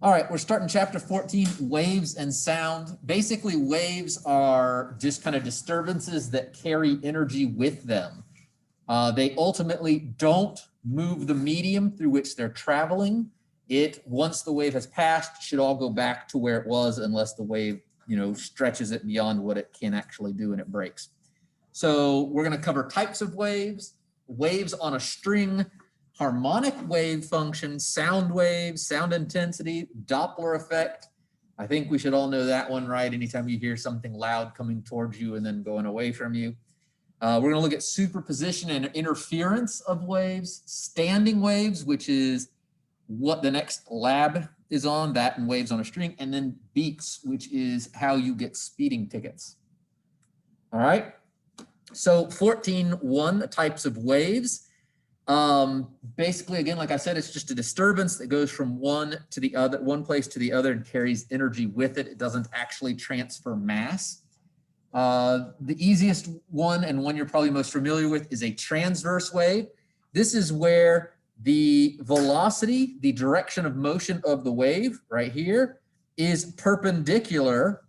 All right, we're starting chapter 14, waves and sound. Basically, waves are just kind of disturbances that carry energy with them. They ultimately don't move the medium through which they're traveling. Once the wave has passed, should all go back to where it was unless the wave, stretches it beyond what it can actually do and it breaks. So we're going to cover types of waves, waves on a string, harmonic wave function, sound waves, sound intensity, Doppler effect. I think we should all know that one, right? Anytime you hear something loud coming towards you and then going away from you. We're going to look at superposition and interference of waves, standing waves, which is what the next lab is on, that and waves on a string, and then beats, which is how you get speeding tickets. All right. So 14.1 types of waves. Basically, again, like I said, it's just a disturbance that goes from one place to the other and carries energy with it. It doesn't actually transfer mass. The easiest one and one you're probably most familiar with is a transverse wave. This is where the velocity, the direction of motion of the wave right here, is perpendicular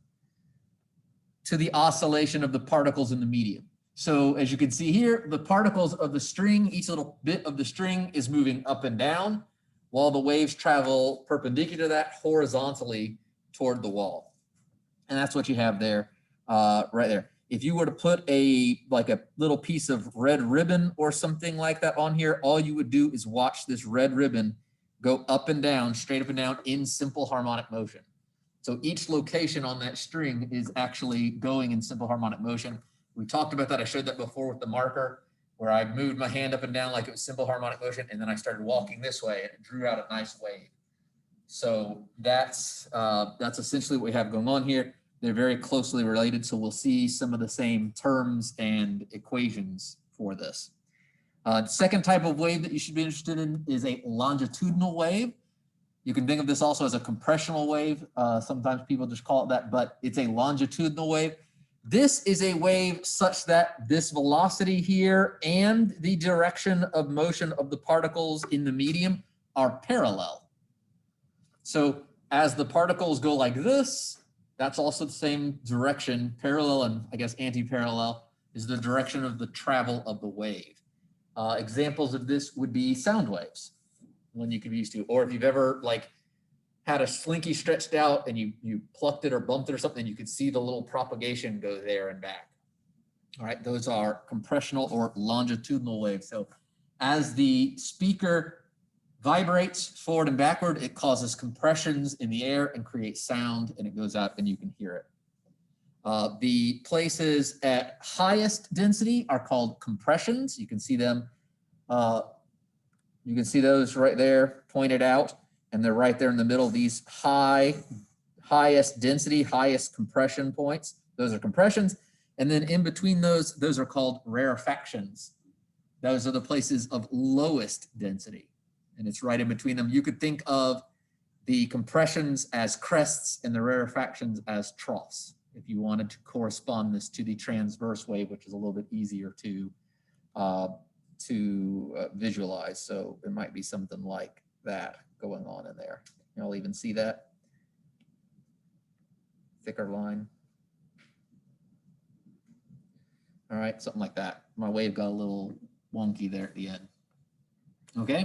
to the oscillation of the particles in the medium. So as you can see here, the particles of the string, each little bit of the string is moving up and down, while the waves travel perpendicular to that horizontally toward the wall. And that's what you have there, right there. If you were to put a little piece of red ribbon or something like that on here, all you would do is watch this red ribbon go up and down, straight up and down in simple harmonic motion. So each location on that string is actually going in simple harmonic motion. We talked about that. I showed that before with the marker, where I moved my hand up and down like it was simple harmonic motion, and then I started walking this way, and it drew out a nice wave. So that's essentially what we have going on here. They're very closely related, so we'll see some of the same terms and equations for this. The second type of wave that you should be interested in is a longitudinal wave. You can think of this also as a compressional wave. Sometimes people just call it that, but it's a longitudinal wave. This is a wave such that this velocity here and the direction of motion of the particles in the medium are parallel. So as the particles go like this, that's also the same direction. Parallel and I guess anti-parallel is the direction of the travel of the wave. Examples of this would be sound waves, one you could be used to, or if you've ever had a slinky stretched out and you plucked it or bumped it or something, you could see the little propagation go there and back. All right, those are compressional or longitudinal waves. So as the speaker vibrates forward and backward, it causes compressions in the air and creates sound, and it goes out and you can hear it. The places at highest density are called compressions. You can see them. You can see those right there pointed out. And they're right there in the middle, these highest density, highest compression points. Those are compressions. And then in between those are called rarefactions. Those are the places of lowest density. And it's right in between them. You could think of the compressions as crests and the rarefactions as troughs, if you wanted to correspond this to the transverse wave, which is a little bit easier to visualize. So it might be something like that going on in there. You'll even see that thicker line. All right, something like that. My wave got a little wonky there at the end. Okay.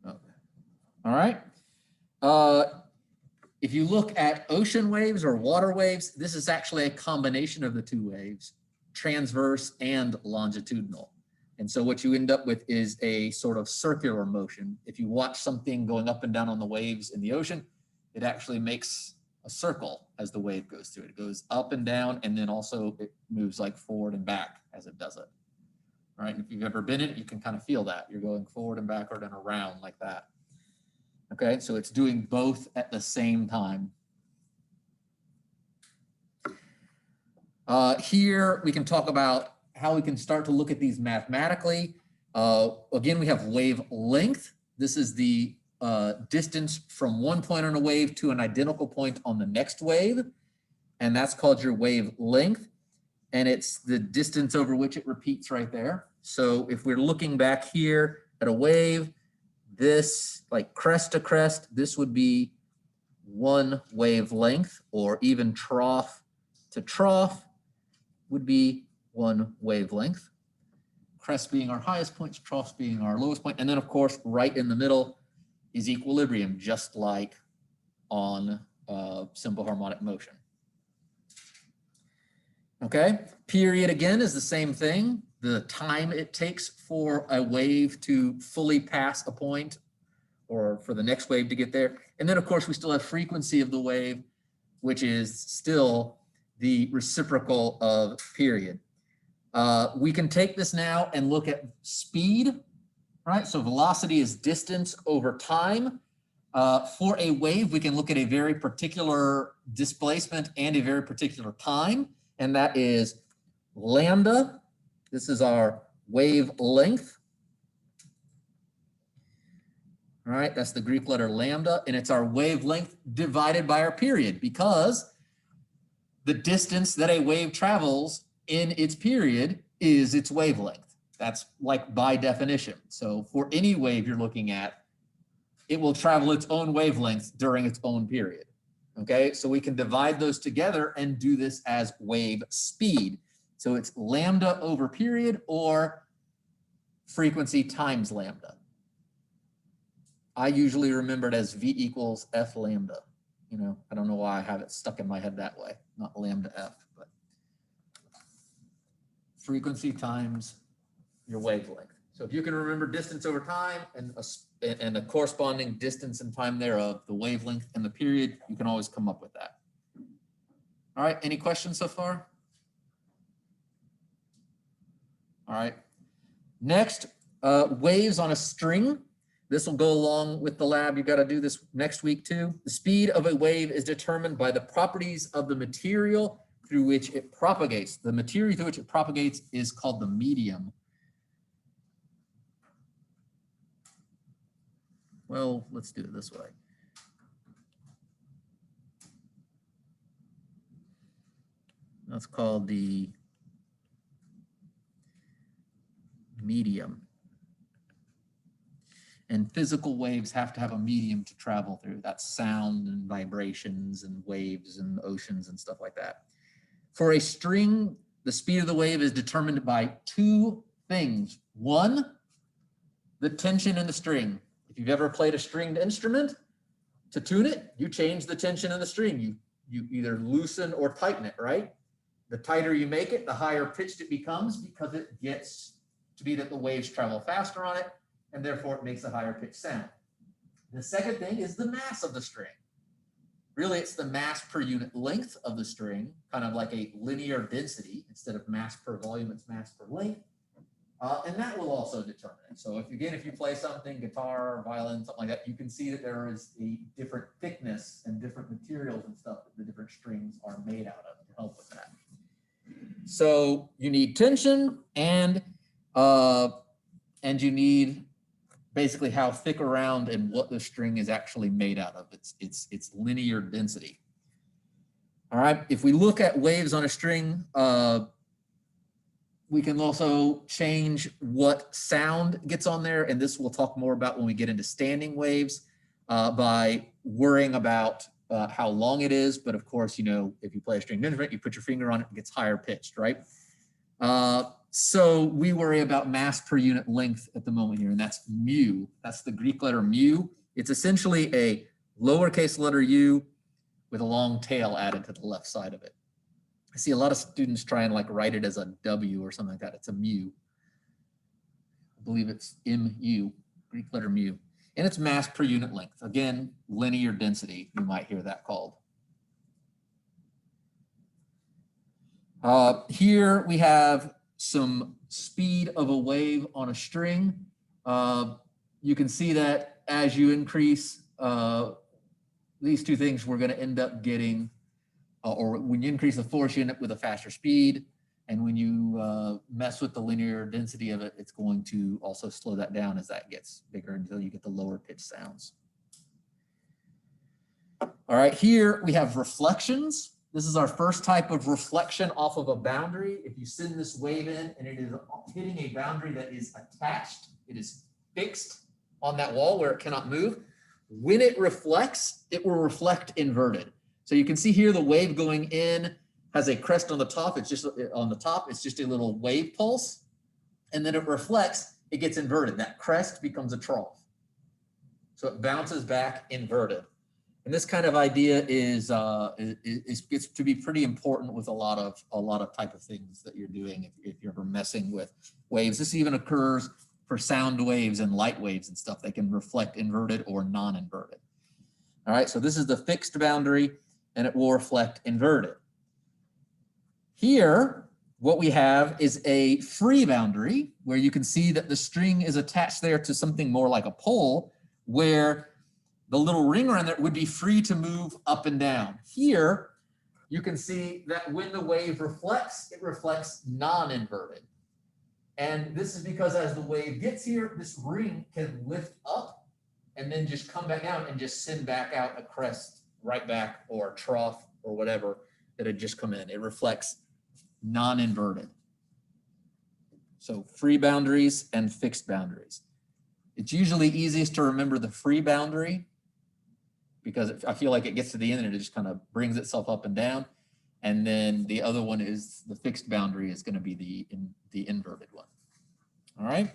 Okay. All right. If you look at ocean waves or water waves, this is actually a combination of the two waves, transverse and longitudinal. And so what you end up with is a sort of circular motion. If you watch something going up and down on the waves in the ocean, it actually makes a circle as the wave goes through it. It goes up and down, and then also it moves like forward and back as it does it. All right, if you've ever been in it, you can kind of feel that. You're going forward and backward and around like that. Okay, so it's doing both at the same time. Here we can talk about how we can start to look at these mathematically. Again, we have wavelength. This is the distance from one point on a wave to an identical point on the next wave, and that's called your wavelength. and it's the distance over which it repeats right there. So if we're looking back here at a wave, this, like crest to crest, this would be one wavelength, or even trough to trough would be one wavelength. Crest being our highest point, troughs being our lowest point. And then of course, right in the middle is equilibrium, just like on simple harmonic motion. Okay, period again is the same thing. The time it takes for a wave to fully pass a point, or for the next wave to get there. And then of course we still have frequency of the wave, which is still the reciprocal of period. We can take this now and look at speed, right? So velocity is distance over time. For a wave, we can look at a very particular displacement and a very particular time, and that is lambda. This is our wave length. All right, that's the Greek letter lambda, and it's our wavelength divided by our period, because the distance that a wave travels in its period is its wavelength. That's like by definition. So for any wave you're looking at, it will travel its own wavelength during its own period. Okay, so we can divide those together and do this as wave speed. So it's lambda over period, or frequency times lambda. I usually remember it as V equals F lambda. You know, I don't know why I have it stuck in my head that way, not lambda F, but frequency times your wavelength. So if you can remember distance over time and a corresponding distance and time thereof, the wavelength and the period, you can always come up with that. All right, any questions so far? All right, next, waves on a string. This will go along with the lab. You've got to do this next week too. The speed of a wave is determined by the properties of the material through which it propagates. The material through which it propagates is called the medium. Well, let's do it this way. That's called the medium. And physical waves have to have a medium to travel through. That's sound and vibrations and waves and oceans and stuff like that. For a string, the speed of the wave is determined by two things. One, the tension in the string. If you've ever played a stringed instrument, to tune it, you change the tension in the string. You either loosen or tighten it, right? The tighter you make it, the higher pitched it becomes, because it gets to be that the waves travel faster on it, and therefore it makes a higher pitched sound. The second thing is the mass of the string. Really, it's the mass per unit length of the string, kind of like a linear density. Instead of mass per volume, it's mass per length. And that will also determine it. So if you play something, guitar, or violin, something like that, you can see that there is a different thickness and different materials and stuff that the different strings are made out of to help with that. So you need tension, and you need basically how thick around and what the string is actually made out of. It's linear density. All right, if we look at waves on a string, we can also change what sound gets on there, and this we'll talk more about when we get into standing waves, by worrying about how long it is. But of course, you know, if you play a stringed instrument, you put your finger on it, it gets higher pitched, right? So we worry about mass per unit length at the moment here, and that's mu. That's the Greek letter mu. It's essentially a lowercase letter u with a long tail added to the left side of it. I see a lot of students try and like write it as a W or something like that. It's a mu. I believe it's mu, Greek letter mu. And it's mass per unit length. Again, linear density, you might hear that called. Here we have some speed of a wave on a string. You can see that as you increase these two things, we're going to end up getting, or when you increase the force unit with a faster speed, and when you mess with the linear density of it, it's going to also slow that down as that gets bigger until you get the lower pitch sounds. All right, here we have reflections. This is our first type of reflection off of a boundary. If you send this wave in and it is hitting a boundary that is attached, it is fixed on that wall where it cannot move. When it reflects, it will reflect inverted. So you can see here the wave going in has a crest on the top. It's just on the top, it's just a little wave pulse. And then it reflects, it gets inverted. That crest becomes a trough. So it bounces back inverted. And this kind of idea is gets to be pretty important with a lot of type of things that you're doing if you're ever messing with waves. This even occurs for sound waves and light waves and stuff. They can reflect inverted or non-inverted. All right, so this is the fixed boundary and it will reflect inverted. Here, what we have is a free boundary where you can see that the string is attached there to something more like a pole where the little ring around there would be free to move up and down. Here, you can see that when the wave reflects, it reflects non-inverted. And this is because as the wave gets here, this ring can lift up and then just come back down and just send back out a crest right back or a trough or whatever that had just come in. It reflects non-inverted. So free boundaries and fixed boundaries. It's usually easiest to remember the free boundary because I feel like it gets to the end and it just kind of brings itself up and down. And then the other one is the fixed boundary is going to be the inverted one. All right.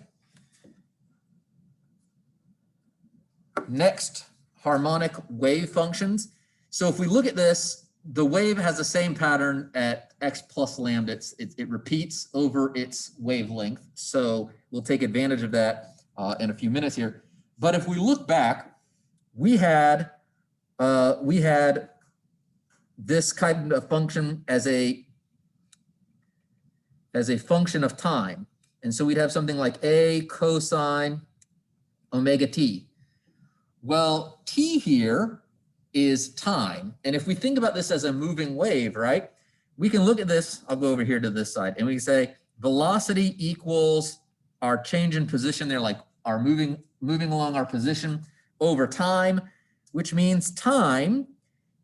Next, harmonic wave functions. So if we look at this, the wave has the same pattern at x plus lambda. It repeats over its wavelength. So we'll take advantage of that in a few minutes here. But if we look back, we had this kind of function as a function of time. And so we'd have something like a cosine omega t. Well, t here is time. And if we think about this as a moving wave, right, we can look at this. I'll go over here to this side and we say velocity equals our change in position there, like our moving along our position over time, which means time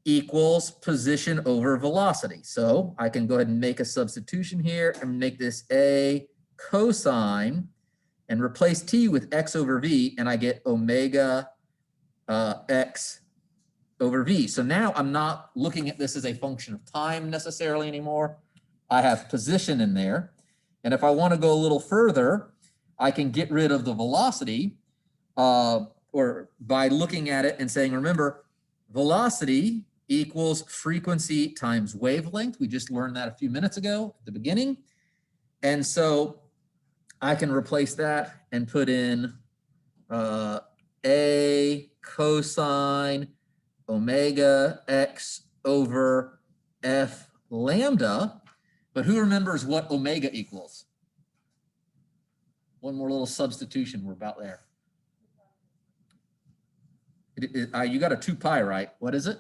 equals position over velocity. So I can go ahead and make a substitution here and make this a cosine and replace t with x over v, and I get omega x over v. So now I'm not looking at this as a function of time necessarily anymore. I have position in there. And if I want to go a little further, I can get rid of the velocity or by looking at it and saying, remember, velocity equals frequency times wavelength. We just learned that a few minutes ago at the beginning. And so I can replace that and put in a cosine omega x over f lambda. But who remembers what omega equals? One more little substitution. We're about there. You got a 2 pi, right? What is it?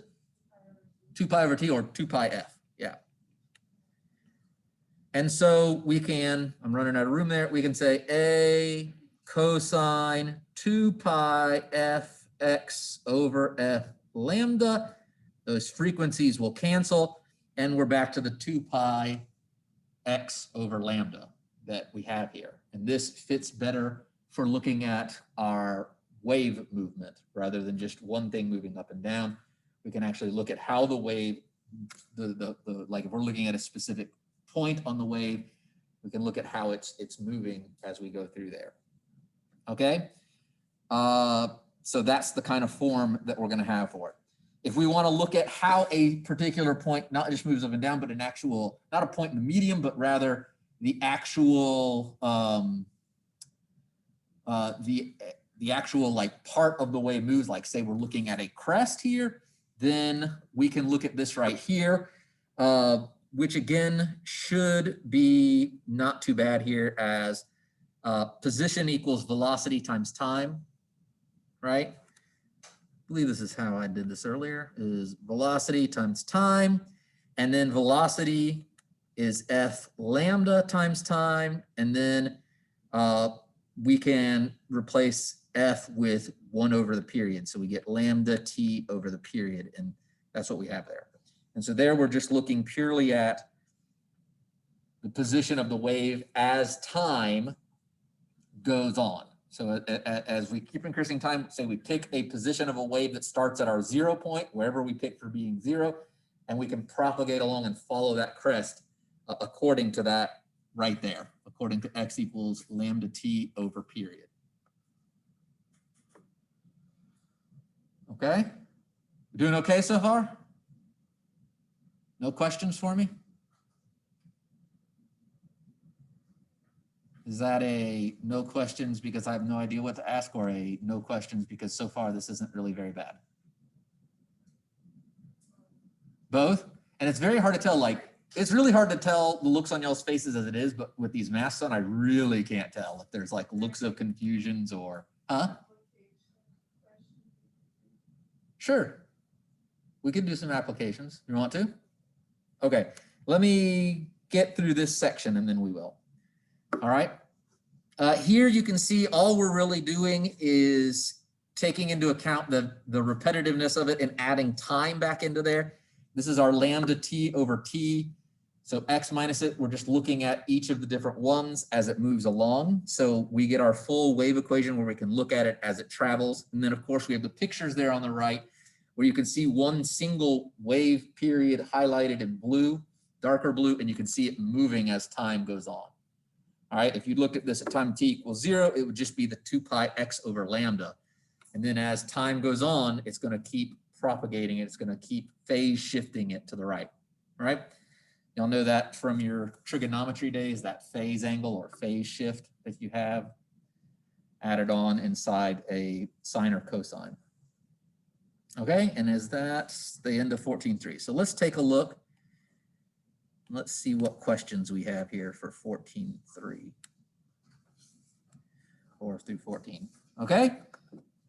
2 pi over t or 2 pi f. Yeah. And so we can, I'm running out of room there. We can say a cosine 2 pi f x over f lambda. Those frequencies will cancel. And we're back to the 2 pi x over lambda that we have here. And this fits better for looking at our wave movement rather than just one thing moving up and down. We can actually look at how the wave, like if we're looking at a specific point on the wave, we can look at how it's moving as we go through there. Okay, so that's the kind of form that we're going to have for it. If we want to look at how a particular point not just moves up and down, but an actual, not a point in the medium, but rather the actual the actual like part of the wave moves, like say we're looking at a crest here, then we can look at this right here, which again should be not too bad here as position equals velocity times time, right? I believe this is how I did this earlier, is velocity times time, and then velocity is f lambda times time, and then we can replace f with 1 over the period. So we get lambda t over the period, and that's what we have there. And so there we're just looking purely at the position of the wave as time goes on. So as we keep increasing time, say we pick a position of a wave that starts at our 0 point, wherever we pick for being 0, and we can propagate along and follow that crest according to that right there, according to x equals lambda t over period. Okay? Doing okay so far? No questions for me? Is that a no questions because I have no idea what to ask, or a no questions because so far this isn't really very bad? Both? And it's very hard to tell, like, it's really hard to tell the looks on y'all's faces as it is, but with these masks on, I really can't tell if there's like looks of confusions or, huh? Sure. We can do some applications. You want to? Okay, let me get through this section and then we will. All right. Here you can see all we're really doing is taking into account the repetitiveness of it and adding time back into there. This is our lambda t over t. So x minus it, we're just looking at each of the different ones as it moves along. So we get our full wave equation where we can look at it as it travels. And then of course we have the pictures there on the right where you can see one single wave period highlighted in blue, darker blue, and you can see it moving as time goes on. All right, if you looked at this at time t equals 0, it would just be the 2 pi x over lambda. And then as time goes on, it's going to keep propagating it. It's going to keep phase shifting it to the right. All right. Y'all know that from your trigonometry days, that phase angle or phase shift that you have added on inside a sine or cosine. Okay, and is that the end of 14.3? So let's take a look. Let's see what questions we have here for 14.3. 4 through 14. Okay,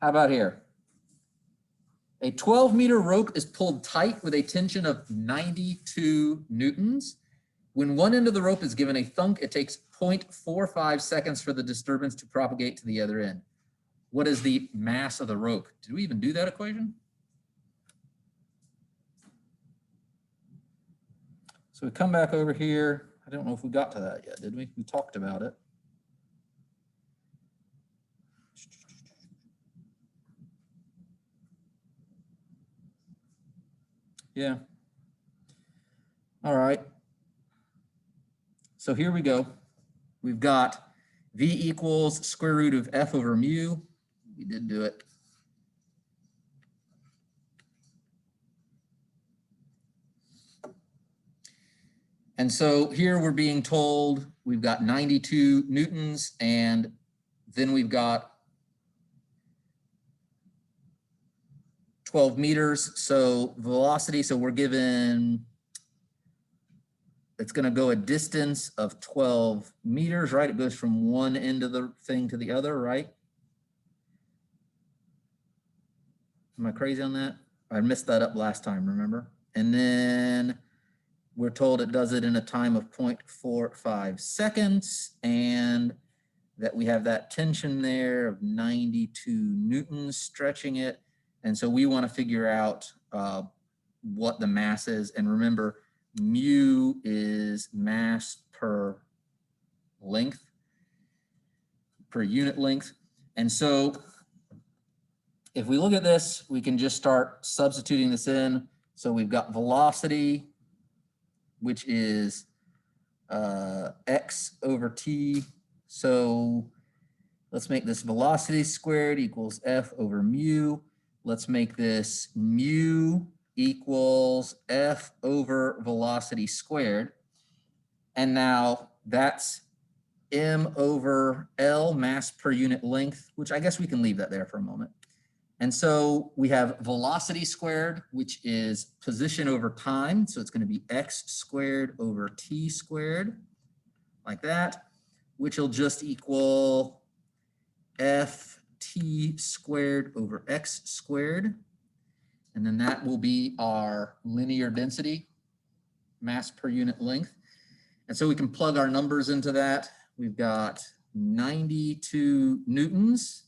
how about here? A 12-meter rope is pulled tight with a tension of 92 newtons. When one end of the rope is given a thunk, it takes 0.45 seconds for the disturbance to propagate to the other end. What is the mass of the rope? Did we even do that equation? So we come back over here. I don't know if we got to that yet, did we? We talked about it. Yeah. All right. So here we go. We've got V equals square root of F over mu. We did do it. And so here we're being told we've got 92 newtons, and then we've got 12 meters. So velocity, so we're given, it's going to go a distance of 12 meters, right? It goes from one end of the thing to the other, right? Am I crazy on that? I messed that up last time, remember? And then we're told it does it in a time of 0.45 seconds, and that we have that tension there of 92 newtons stretching it. And so we want to figure out what the mass is. And remember, mu is mass per length, per unit length. And so if we look at this, we can just start substituting this in. So we've got velocity, which is x over t. So let's make this velocity squared equals F over mu. Let's make this mu equals F over velocity squared. And now that's m over L, mass per unit length, which I guess we can leave that there for a moment. And so we have velocity squared, which is position over time. So it's going to be x squared over t squared, like that, which will just equal ft squared over x squared. And then that will be our linear density, mass per unit length. And so we can plug our numbers into that. We've got 92 newtons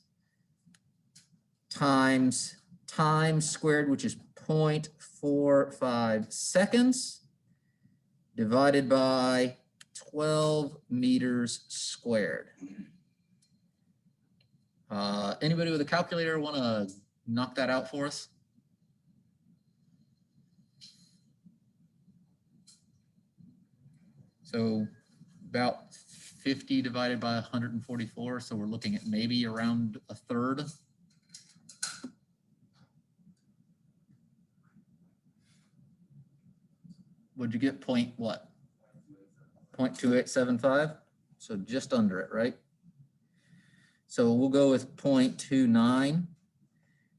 times time squared, which is 0.45 seconds divided by 12 meters squared. Anybody with a calculator want to knock that out for us? So about 50 divided by 144. So we're looking at maybe around a third. Would you get point what? 0.2875. So just under it, right? So we'll go with 0.29.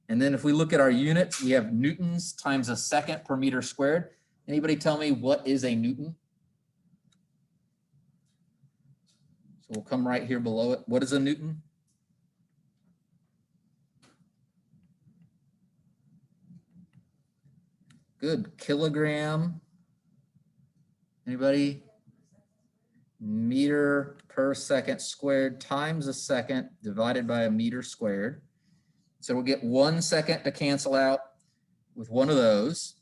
And then if we look at our units, we have newtons times a second per meter squared. Anybody tell me what is a newton? So we'll come right here below it. What is a newton? Good. Kilogram. Anybody? Meter per second squared times a second divided by a meter squared. So we'll get 1 second to cancel out with one of those.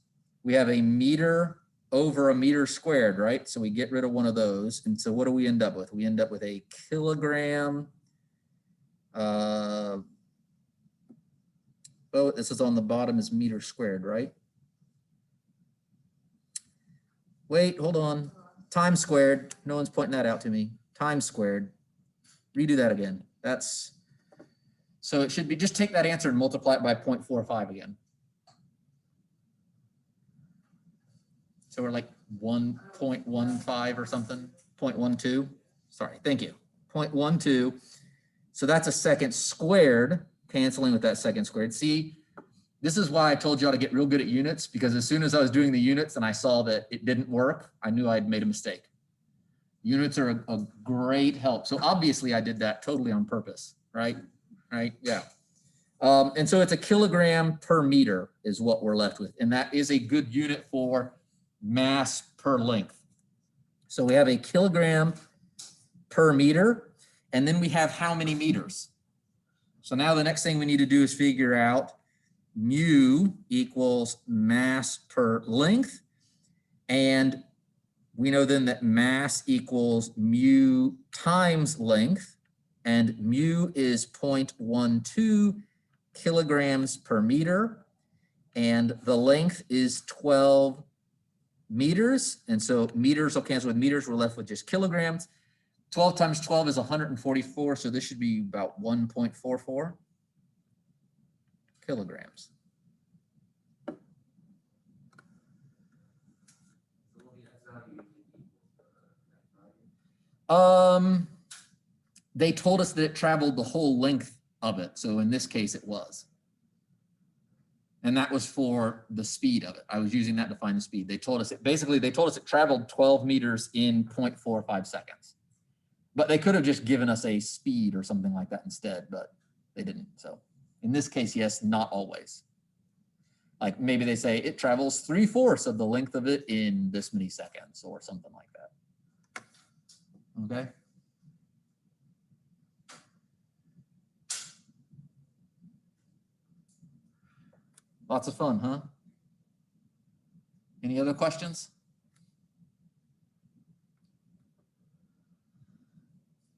We have a meter over a meter squared, right? So we get rid of one of those. And so what do we end up with? We end up with a kilogram. Oh, this is on the bottom is meter squared, right? Wait, hold on. Times squared. No one's pointing that out to me. Times squared. Redo that again. That's, so it should be, just take that answer and multiply it by 0.45 again. So we're like 1.15 or something, 0.12. Sorry, thank you. 0.12. So that's a second squared, canceling with that second squared. See, this is why I told you how to get real good at units, because as soon as I was doing the units and I saw that it didn't work, I knew I'd made a mistake. Units are a great help. So obviously I did that totally on purpose, right? Right, yeah. And so it's a kilogram per meter is what we're left with. And that is a good unit for mass per length. So we have a kilogram per meter, and then we have how many meters. So now the next thing we need to do is figure out mu equals mass per length. And we know then that mass equals mu times length, and mu is 0.12 kilograms per meter, and the length is 12 meters. And so meters will cancel with meters. We're left with just kilograms. 12 times 12 is 144. So this should be about 1.44 kilograms. They told us that it traveled the whole length of it. So in this case, it was. And that was for the speed of it. I was using that to find the speed. They told us it, basically, they told us it traveled 12 meters in 0.45 seconds. But they could have just given us a speed or something like that instead, but they didn't. So in this case, yes, not always. Like maybe they say it travels 3/4 of the length of it in this many seconds or something like that. Okay. Lots of fun, huh? Any other questions?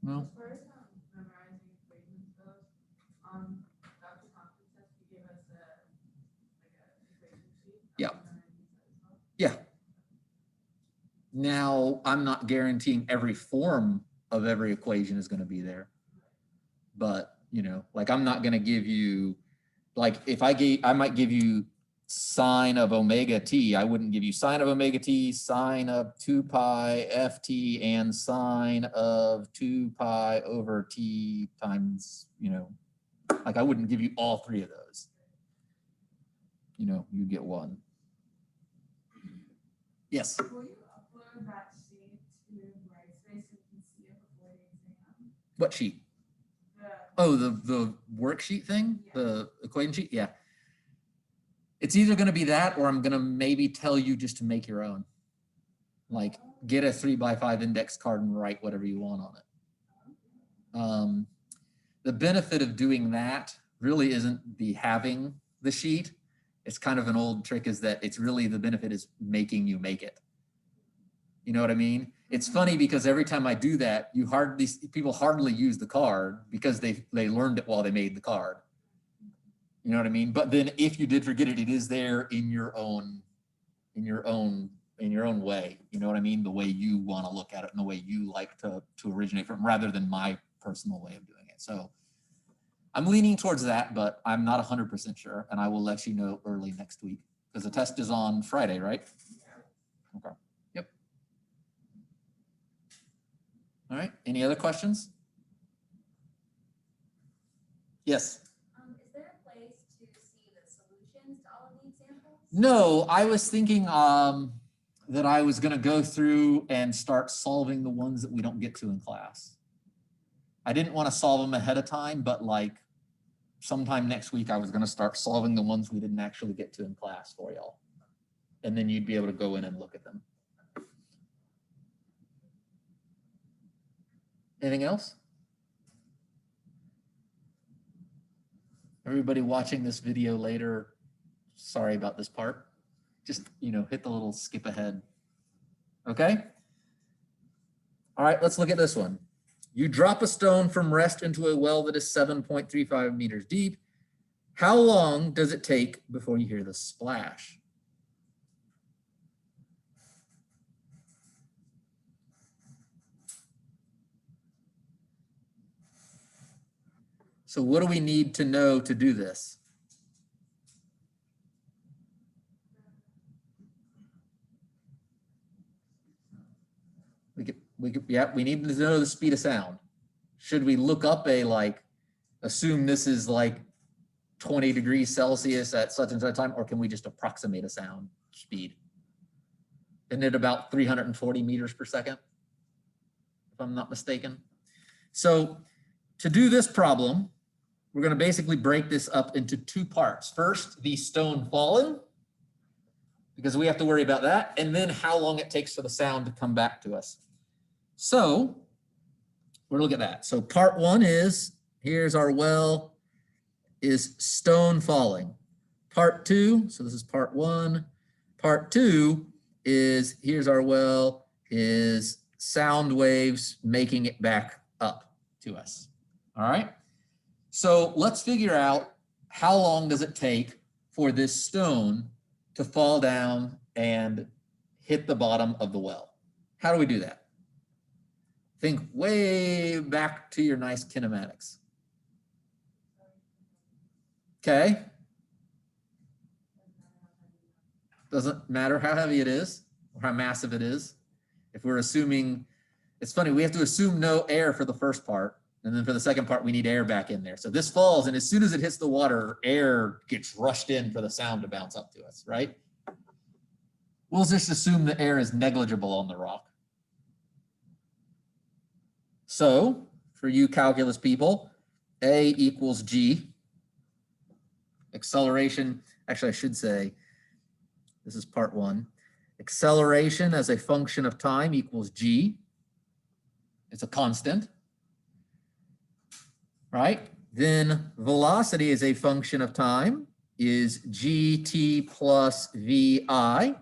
No? As far as memorizing equations goes, Dr. Thompson says he gave us an equation sheet. Yeah. Yeah. Now, I'm not guaranteeing every form of every equation is going to be there. But, you know, like I'm not going to give you, like if I might give you sine of omega t. I wouldn't give you sine of omega t, sine of 2 pi ft, and sine of 2 pi over t times, you know, like I wouldn't give you all three of those. You know, you get one. Yes? Will you upload that sheet to Brightspace so we can see it before the exam? What sheet? The worksheet thing? Yeah. The equation sheet? Yeah. It's either going to be that or I'm going to maybe tell you just to make your own. Like get a 3x5 index card and write whatever you want on it. The benefit of doing that really isn't the having the sheet. It's kind of an old trick, is that it's really the benefit is making you make it. You know what I mean? It's funny because every time I do that, people hardly use the card because they learned it while they made the card. You know what I mean? But then if you did forget it, it is there in your own way. You know what I mean? The way you want to look at it and the way you like to originate from, rather than my personal way of doing it. So I'm leaning towards that, but I'm not 100% sure, and I will let you know early next week because the test is on Friday, right? Okay. Yep. All right. Any other questions? Yes. Is there a place to see the solutions to all of the examples? No, I was thinking that I was going to go through and start solving the ones that we don't get to in class. I didn't want to solve them ahead of time, but like sometime next week, I was going to start solving the ones we didn't actually get to in class for y'all. And then you'd be able to go in and look at them. Anything else? Everybody watching this video later, sorry about this part. Just, hit the little skip ahead. Okay? All right, let's look at this one. You drop a stone from rest into a well that is 7.35 meters deep. How long does it take before you hear the splash? So what do we need to know to do this? We need to know the speed of sound. Should we look up assume this is like 20 degrees Celsius at such and such time, or can we just approximate a sound speed? Isn't it about 340 meters per second, if I'm not mistaken? So to do this problem, we're going to basically break this up into two parts. First, the stone fallen, because we have to worry about that, and then how long it takes for the sound to come back to us. So we'll look at that. So part one is, here's our well, is stone falling. Part two, so this is part one. Part two is, here's our well, is sound waves making it back up to us. All right. So let's figure out how long does it take for this stone to fall down and hit the bottom of the well. How do we do that? Think way back to your nice kinematics. Okay. Doesn't matter how heavy it is or how massive it is. If we're assuming, it's funny, we have to assume no air for the first part. And then for the second part, we need air back in there. So this falls, and as soon as it hits the water, air gets rushed in for the sound to bounce up to us, right? We'll just assume the air is negligible on the rock. So for you calculus people, A equals G. Acceleration, actually I should say, this is part one. Acceleration as a function of time equals G. It's a constant, right? Then velocity as a function of time is GT plus VI.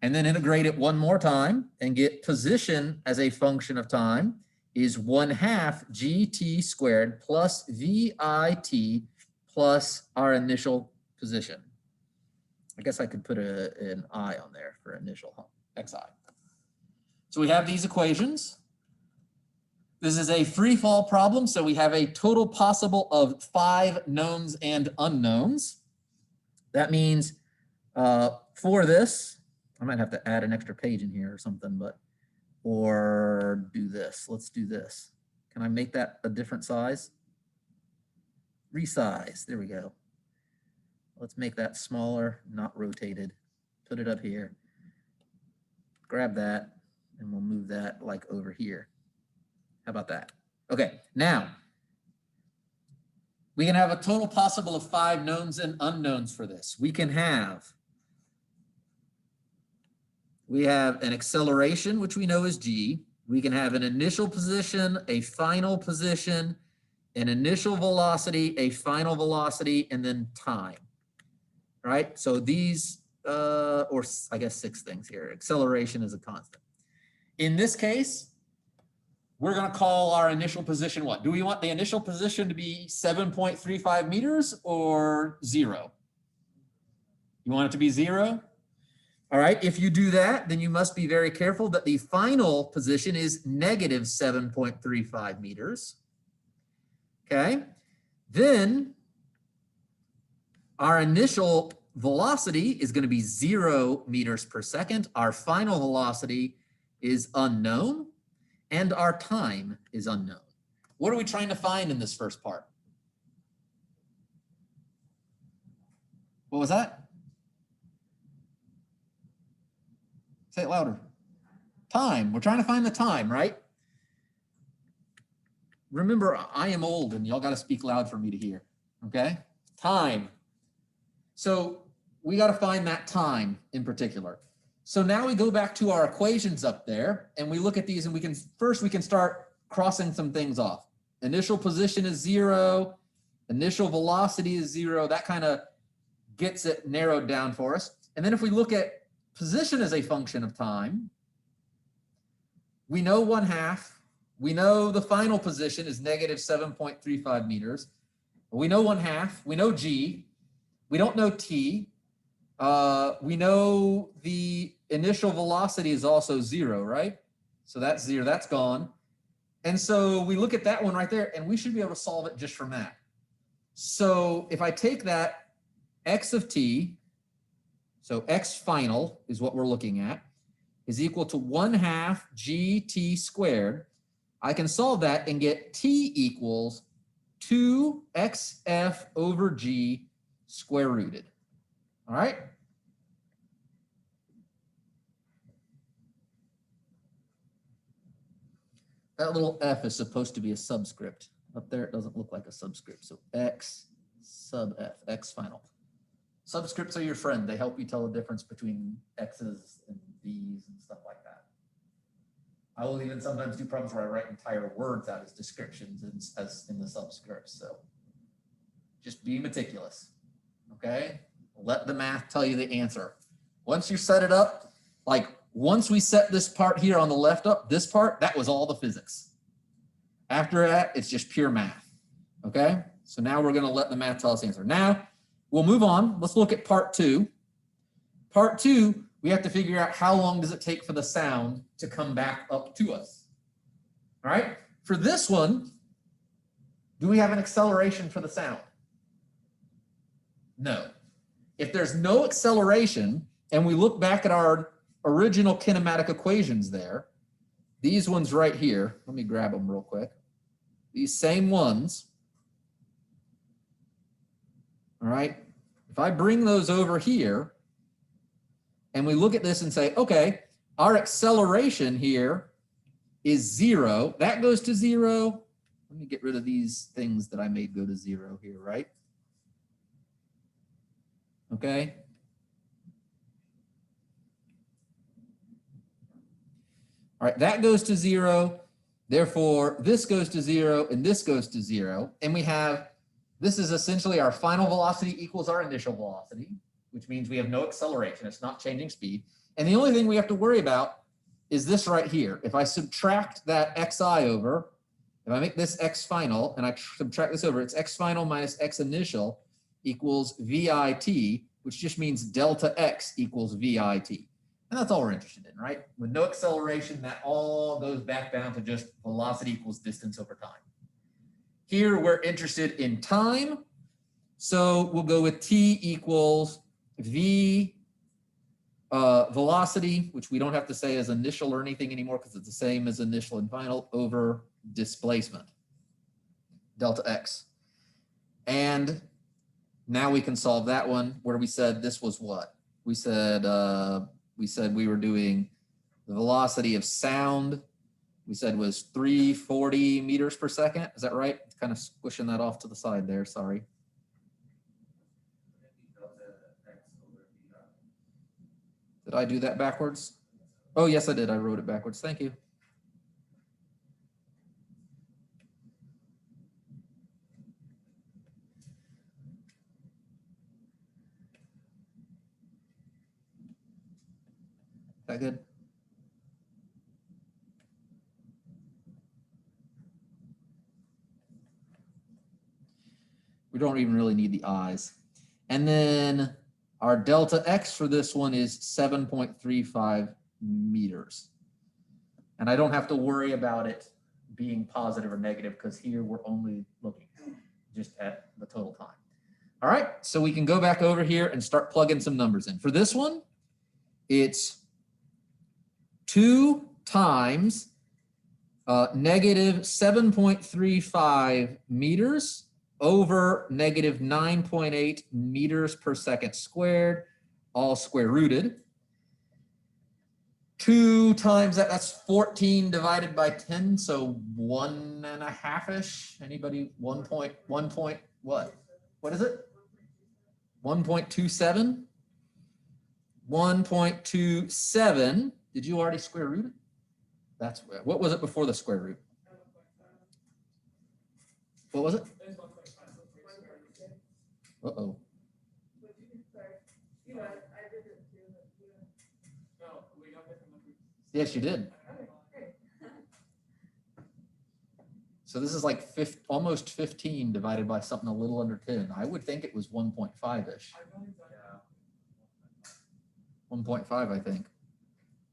And then integrate it one more time and get position as a function of time is 1/2 GT squared plus VIT plus our initial position. I guess I could put an I on there for initial XI. So we have these equations. This is a free fall problem, so we have a total possible of 5 knowns and unknowns. That means for this, I might have to add an extra page in here or something, or do this. Let's do this. Can I make that a different size? Resize, there we go. Let's make that smaller, not rotated. Put it up here. Grab that, and we'll move that like over here. How about that? Okay, now, we can have a total possible of 5 knowns and unknowns for this. We have an acceleration, which we know is G. We can have an initial position, a final position, an initial velocity, a final velocity, and then time. All right, so these, I guess 6 things here. Acceleration is a constant. In this case, we're going to call our initial position what? Do we want the initial position to be 7.35 meters or 0? You want it to be 0? All right, if you do that, then you must be very careful that the final position is negative 7.35 meters. Okay, then our initial velocity is going to be 0 meters per second. Our final velocity is unknown, and our time is unknown. What are we trying to find in this first part? What was that? Say it louder. Time. We're trying to find the time, right? Remember, I am old and y'all got to speak loud for me to hear. Okay? Time. So we got to find that time in particular. So now we go back to our equations up there and we look at these and we can start crossing some things off. Initial position is 0. Initial velocity is 0. That kind of gets it narrowed down for us. And then if we look at position as a function of time, we know 1/2. We know the final position is negative 7.35 meters. We know 1/2. We know g. We don't know t. We know the initial velocity is also 0, right? So that's 0. That's gone. And so we look at that one right there, and we should be able to solve it just from that. So if I take that x of t, so x final is what we're looking at, is equal to 1/2 gt squared. I can solve that and get t equals 2xf over g square rooted. All right? That little f is supposed to be a subscript. Up there, it doesn't look like a subscript. So x sub f, x final. Subscripts are your friend. They help you tell the difference between x's and v's and stuff like that. I will even sometimes do problems where I write entire words out as descriptions as in the subscripts. So just be meticulous, okay? Let the math tell you the answer. Once you set it up, like once we set this part here on the left up, this part, that was all the physics. After that, it's just pure math, okay? So now we're gonna let the math tell us the answer. Now, we'll move on. Let's look at part 2. Part 2, we have to figure out how long does it take for the sound to come back up to us. All right, for this one, do we have an acceleration for the sound? No. If there's no acceleration and we look back at our original kinematic equations there, these ones right here, let me grab them real quick. These same ones, all right, if I bring those over here and we look at this and say, okay, our acceleration here is 0. That goes to 0. Let me get rid of these things that I made go to 0 here, right? Okay. All right, that goes to 0. Therefore, this goes to 0 and this goes to 0. And we have, this is essentially our final velocity equals our initial velocity, which means we have no acceleration. It's not changing speed. And the only thing we have to worry about is this right here. If I subtract that xi over, if I make this x final and I subtract this over, it's x final minus x initial equals VIT, which just means delta x equals VIT. And that's all we're interested in, right? With no acceleration, that all goes back down to just velocity equals distance over time. Here, we're interested in time. So we'll go with t equals v velocity, which we don't have to say as initial or anything anymore because it's the same as initial and final, over displacement, delta x. And now we can solve that one where we said this was what? We said we were doing the velocity of sound. We said was 340 meters per second. Is that right? It's kind of squishing that off to the side there. Sorry. Did I do that backwards? Oh, yes, I did. I wrote it backwards. Thank you. that good? We don't even really need the eyes. And then our delta X for this one is 7.35 meters. And I don't have to worry about it being positive or negative because here we're only looking just at the total time. All right, so we can go back over here and start plugging some numbers in. For this one, it's 2 times negative 7.35 meters over negative 9.8 meters per second squared, all square rooted. 2 times that, that's 14 divided by 10, so 1.5-ish. Anybody? 1 point, what? What is it? 1.27? 1.27. Did you already square root it? That's what was it before the square root? What was it? Uh-oh. Yes, you did. So this is like almost 15 divided by something a little under 10. I would think it was 1.5-ish. 1.5, I think.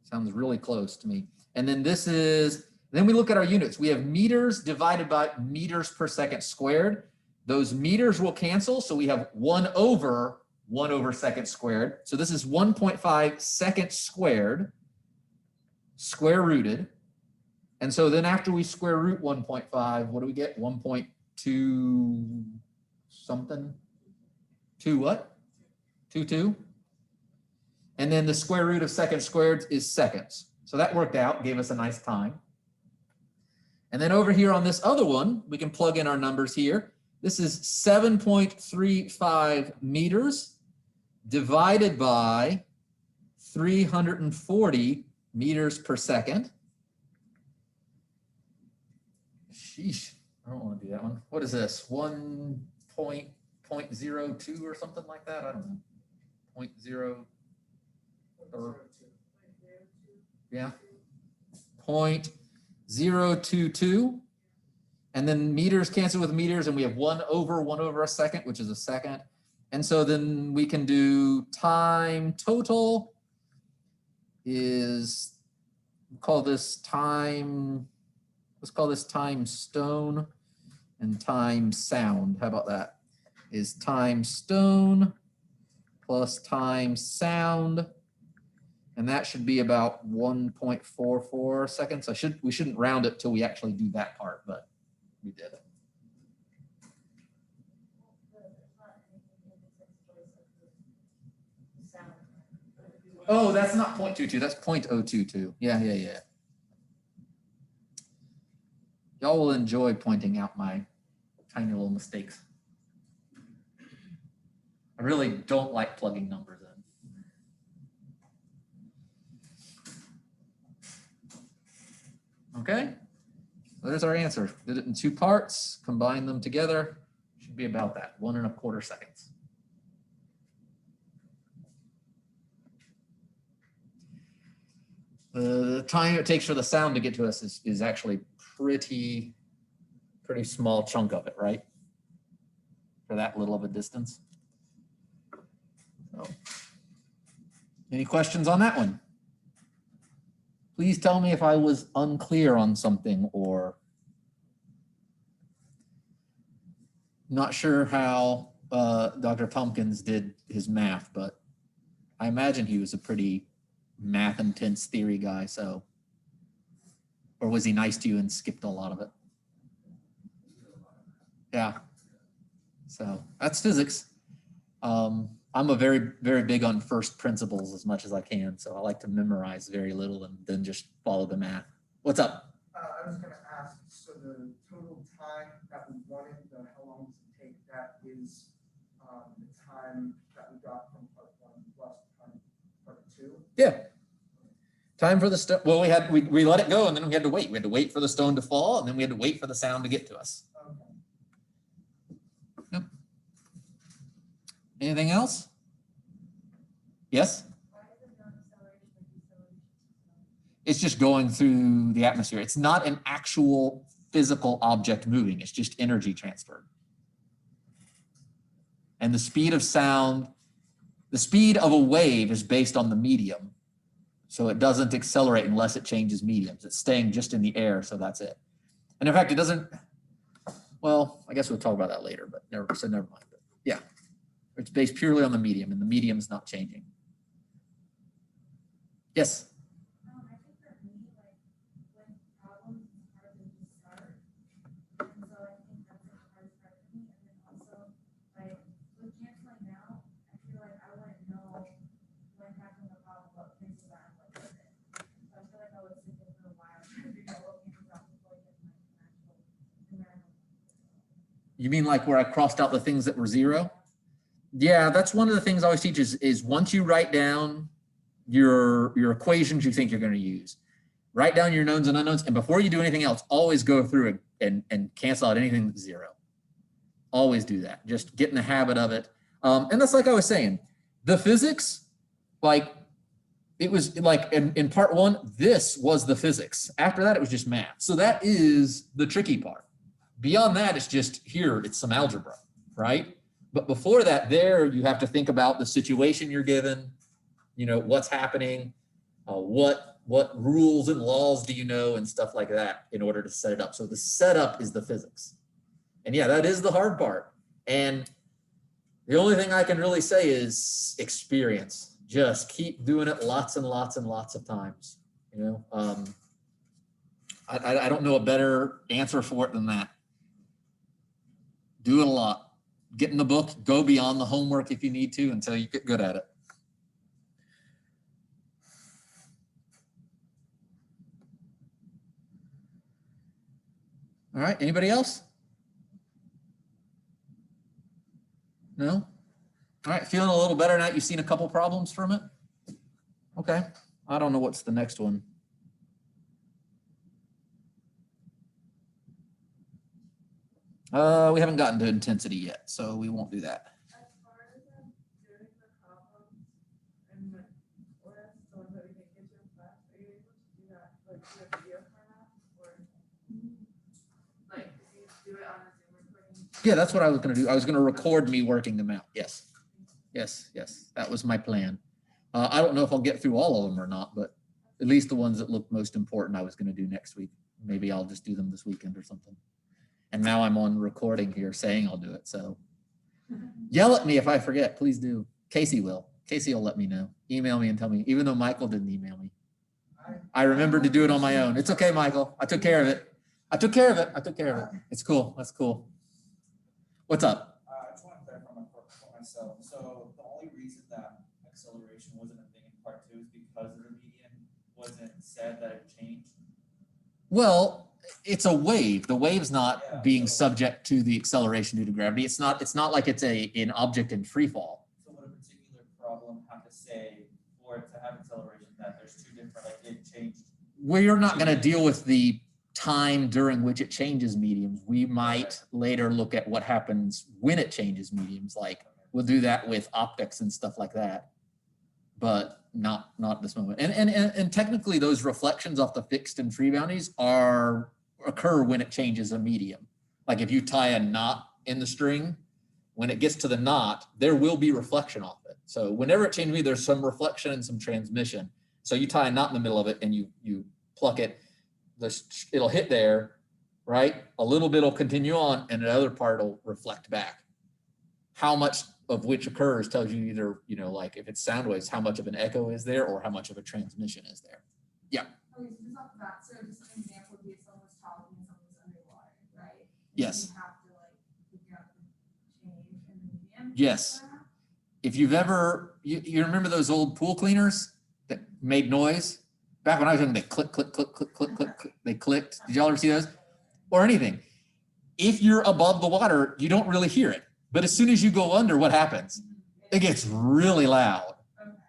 Sounds really close to me. And then this is, then we look at our units. We have meters divided by meters per second squared. Those meters will cancel. So we have 1 over second squared. So this is 1.5 seconds squared, square rooted. And so then after we square root 1.5, what do we get? 1.2 something? 2 what? 2. And then the square root of second squared is seconds. So that worked out, gave us a nice time. And then over here on this other one, we can plug in our numbers here. This is 7.35 meters divided by 340 meters per second. Sheesh, I don't want to do that one. What is this? 1.02 or something like that? I don't know. 0.0 or yeah. 0.022. And then meters cancel with meters, and we have 1 over a second, which is a second. And so then we can do time total is, call this time, let's call this time stone and time sound. How about that? Is time stone plus time sound. And that should be about 1.44 seconds. We shouldn't round it till we actually do that part, but we did it. Oh, that's not 0.22, that's 0.022. Yeah. Y'all will enjoy pointing out my tiny little mistakes. I really don't like plugging numbers in. Okay, so there's our answer. Did it in 2 parts, combine them together. Should be about that, 1.25 seconds. The time it takes for the sound to get to us is actually pretty small chunk of it, right? For that little of a distance. So, any questions on that one? Please tell me if I was unclear on something or not sure how Dr. Tompkins did his math, but I imagine he was a pretty math intense theory guy. So, or was he nice to you and skipped a lot of it? Yeah. So that's physics. I'm a very big on first principles as much as I can. So I like to memorize very little and then just follow the math. What's up? I was going to ask, so the total time that we wanted, how long does it take? That is the time that we got from part 1 plus part 2? Yeah. Time for the stone. Well, we let it go and then we had to wait. We had to wait for the stone to fall and then we had to wait for the sound to get to us. Okay. Yep. Anything else? Yes? Why is it not acceleration or deceleration? It's just going through the atmosphere. It's not an actual physical object moving. It's just energy transferred. And the speed of sound, the speed of a wave is based on the medium. So it doesn't accelerate unless it changes mediums. It's staying just in the air, so that's it. And in fact, it doesn't, well, I guess we'll talk about that later, but never mind. But yeah, it's based purely on the medium, and the medium's not changing. Yes? I think for me, like, when problems is hard to just start. And so I think that's the hardest part for me. And then also, like, with canceling out, I feel like I wouldn't know when having a problem, what cancels out, and what doesn't. So I feel like I would sit there for a while trying to figure out what cancels out before I get my actual numerical. You mean like where I crossed out the things that were zero? Yeah, that's one of the things I always teach is once you write down your equations you think you're going to use, write down your knowns and unknowns, and before you do anything else, always go through and cancel out anything that's zero. Always do that. Just get in the habit of it. And that's like I was saying, the physics, like it was like in part one, this was the physics. After that, it was just math. So that is the tricky part. Beyond that, it's just here, it's some algebra, right? But before that, there you have to think about the situation you're given, you know, what's happening, what rules and laws do you know and stuff like that in order to set it up. So the setup is the physics. And yeah, that is the hard part. And the only thing I can really say is experience. Just keep doing it lots and lots and lots of times. You know, I don't know a better answer for it than that. Do it a lot. Get in the book, go beyond the homework if you need to until you get good at it. All right, anybody else? No? All right, feeling a little better now? You've seen a couple problems from it? Okay, I don't know what's the next one. We haven't gotten to intensity yet, so we won't do that. As far as doing the problems and the OS, the ones that we can get to class, are you able to do that like in a video format or like if you do it on a Zoom recording? Yeah, that's what I was going to do. I was going to record me working them out. Yes. Yes, yes. That was my plan. I don't know if I'll get through all of them or not, but at least the ones that look most important I was going to do next week. Maybe I'll just do them this weekend or something. And now I'm on recording here saying I'll do it. So yell at me if I forget, please do. Casey will. Casey will let me know. Email me and tell me, even though Michael didn't email me. I remembered to do it on my own. It's okay, Michael. I took care of it. I took care of it. I took care of it. It's cool. That's cool. What's up? I just want to clarify for myself. So the only reason that acceleration wasn't a thing in part 2 is because the median wasn't said that it changed. Well, it's a wave. The wave's not being subject to the acceleration due to gravity. It's not like it's an object in free fall. So would a particular problem have to say for it to have acceleration that there's two different, like it changed? We're not going to deal with the time during which it changes mediums. We might later look at what happens when it changes mediums. Like we'll do that with optics and stuff like that, but not this moment. And technically those reflections off the fixed and free boundaries occur when it changes a medium. Like if you tie a knot in the string, when it gets to the knot, there will be reflection off it. So whenever it changes medium, there's some reflection and some transmission. So you tie a knot in the middle of it and you pluck it, it'll hit there, right? A little bit will continue on and another part will reflect back. How much of which occurs tells you either, you know, like if it's sound waves, how much of an echo is there or how much of a transmission is there. Yeah. Okay, so just off of that, so just an example would be if someone's talking and someone's underwater, right? And Yes. you have to like figure out the change in the medium. Yes. If you've ever, you remember those old pool cleaners that made noise? Back when I was young, they click, click, click, click, click, click, click. They clicked. Did y'all ever see those? Or anything. If you're above the water, you don't really hear it. But as soon as you go under, what happens? It gets really loud,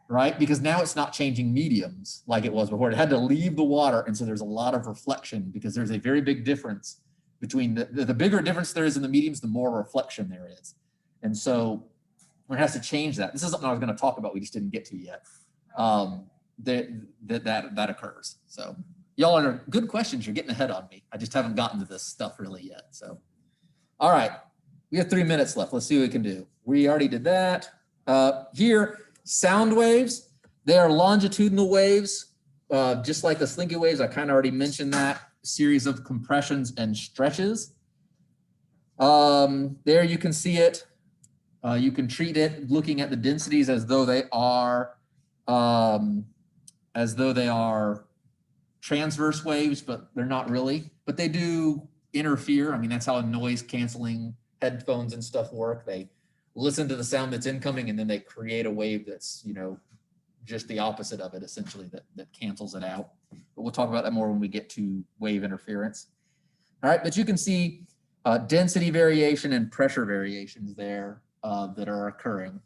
right? Because now it's not changing mediums like it was before. It had to leave the water. And so there's a lot of reflection because there's a very big difference between the bigger difference there is in the mediums, the more reflection there is. And so it has to change that. This is something I was going to talk about. We just didn't get to yet. that occurs. So y'all are good questions. You're getting ahead on me. I just haven't gotten to this stuff really yet. So, all right, we have 3 minutes left. Let's see what we can do. We already did that. Here, sound waves, they are longitudinal waves, just like the slinky waves. I kind of already mentioned that. Series of compressions and stretches. There you can see it. You can treat it looking at the densities as though they are transverse waves, but they're not really. But they do interfere. I mean, that's how noise canceling headphones and stuff work. They listen to the sound that's incoming and then they create a wave that's, you know, just the opposite of it, essentially, that cancels it out. But we'll talk about that more when we get to wave interference. All right, but you can see density variation and pressure variations there that are occurring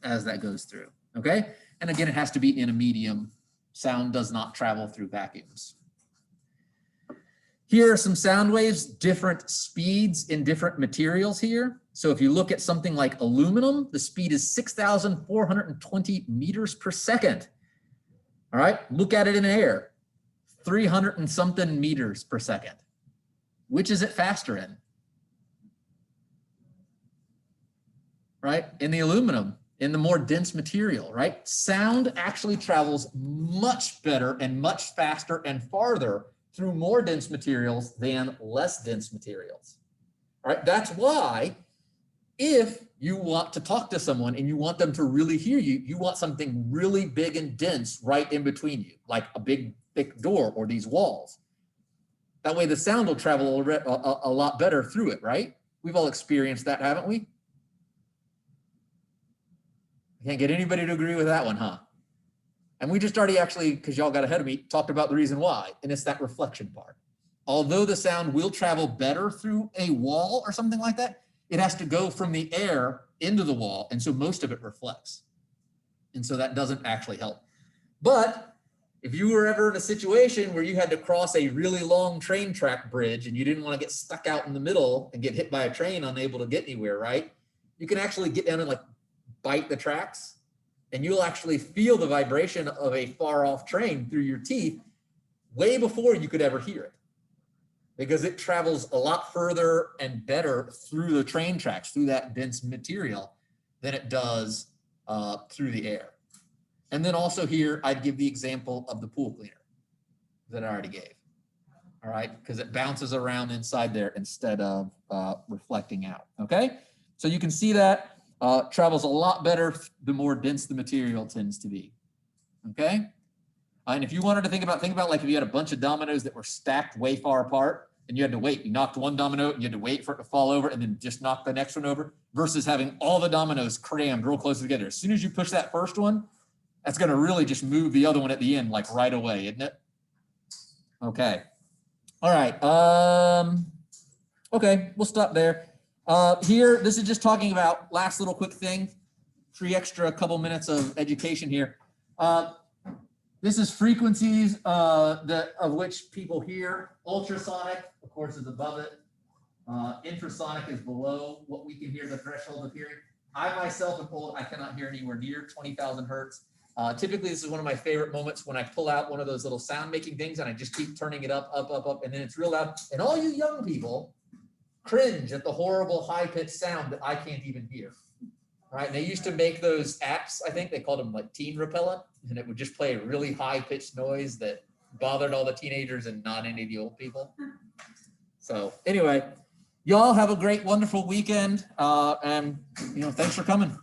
as that goes through, okay? And again, it has to be in a medium. Sound does not travel through vacuums. Here are some sound waves, different speeds in different materials here. So if you look at something like aluminum, the speed is 6,420 meters per second. All right, look at it in air, 300 and something meters per second. Which is it faster in? Right, in the aluminum, in the more dense material, right? Sound actually travels much better and much faster and farther through more dense materials than less dense materials. All right, that's why if you want to talk to someone and you want them to really hear you, you want something really big and dense right in between you, like a big thick door or these walls. That way the sound will travel a lot better through it, right? We've all experienced that, haven't we? I can't get anybody to agree with that one, huh? And we just already actually, because y'all got ahead of me, talked about the reason why, and it's that reflection part. Although the sound will travel better through a wall or something like that, it has to go from the air into the wall, and so most of it reflects. And so that doesn't actually help. But if you were ever in a situation where you had to cross a really long train track bridge and you didn't want to get stuck out in the middle and get hit by a train unable to get anywhere, right? You can actually get down and like bite the tracks, and you'll actually feel the vibration of a far off train through your teeth way before you could ever hear it, because it travels a lot further and better through the train tracks, through that dense material, than it does through the air. And then also here, I'd give the example of the pool cleaner that I already gave, all right? Because it bounces around inside there instead of reflecting out, okay? So you can see that travels a lot better the more dense the material tends to be, okay? And if you wanted to think about like if you had a bunch of dominoes that were stacked way far apart and you had to wait, you knocked one domino and you had to wait for it to fall over and then just knock the next one over, versus having all the dominoes crammed real close together. As soon as you push that first one, that's gonna really just move the other one at the end like right away, isn't it? Okay, all right, okay, we'll stop there. Here, this is just talking about last little quick thing, 3 extra couple minutes of education here. This is frequencies of which people hear. Ultrasonic, of course, is above it. Infrasonic is below what we can hear, the threshold of hearing. I myself am old, I cannot hear anywhere near 20,000 hertz. Typically, this is one of my favorite moments when I pull out one of those little sound making things and I just keep turning it up, and then it's real loud. And all you young people cringe at the horrible high-pitched sound that I can't even hear. Right? And they used to make those apps, I think they called them like teen repellent, and it would just play a really high-pitched noise that bothered all the teenagers and not any of the old people. So anyway, y'all have a great, wonderful weekend, and thanks for coming.